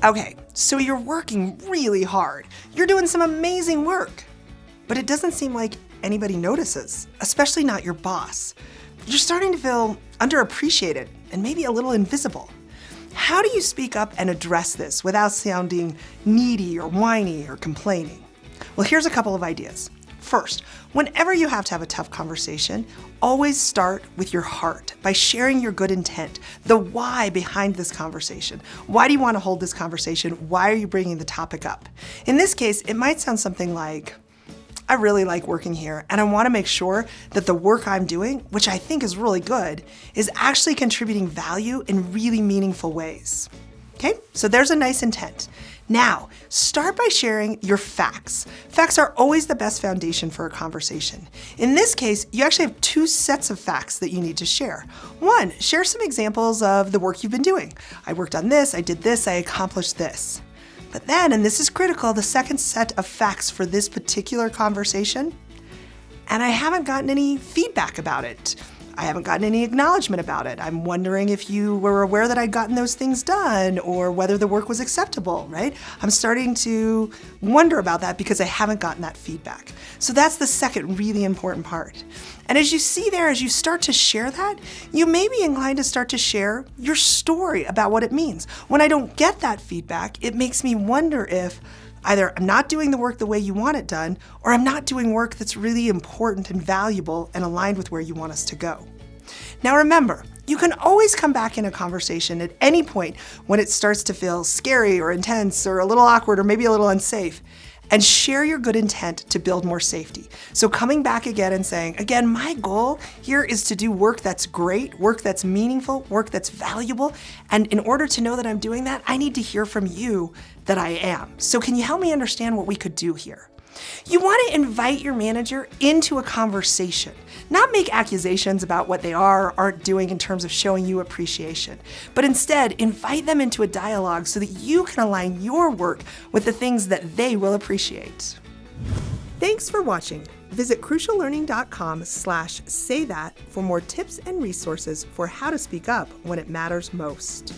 Okay, so you're working really hard. You're doing some amazing work, but it doesn't seem like anybody notices, especially not your boss. You're starting to feel underappreciated and maybe a little invisible. How do you speak up and address this without sounding needy or whiny or complaining? Well, here's a couple of ideas. First, whenever you have to have a tough conversation, always start with your heart by sharing your good intent, the why behind this conversation. Why do you want to hold this conversation? Why are you bringing the topic up? In this case, it might sound something like, I really like working here, and I want to make sure that the work I'm doing, which I think is really good, is actually contributing value in really meaningful ways. Okay, so there's a nice intent. Now, start by sharing your facts. Facts are always the best foundation for a conversation. In this case, you actually have two sets of facts that you need to share. One, share some examples of the work you've been doing. I worked on this, I did this, I accomplished this. But then, and this is critical, the second set of facts for this particular conversation, and I haven't gotten any feedback about it. I haven't gotten any acknowledgement about it. I'm wondering if you were aware that I'd gotten those things done or whether the work was acceptable, right? I'm starting to wonder about that because I haven't gotten that feedback. So that's the second really important part. And as you see there, as you start to share that, you may be inclined to start to share your story about what it means. When I don't get that feedback, it makes me wonder if either I'm not doing the work the way you want it done, or I'm not doing work that's really important and valuable and aligned with where you want us to go. Now remember, you can always come back in a conversation at any point when it starts to feel scary or intense or a little awkward or maybe a little unsafe, and share your good intent to build more safety. So coming back again and saying, again, my goal here is to do work that's great, work that's meaningful, work that's valuable. And in order to know that I'm doing that, I need to hear from you that I am. So can you help me understand what we could do here? You want to invite your manager into a conversation, not make accusations about what they are or aren't doing in terms of showing you appreciation, but instead invite them into a dialogue so that you can align your work with the things that they will appreciate. Thanks for watching. Visit cruciallearning.com/saythat for more tips and resources for how to speak up when it matters most.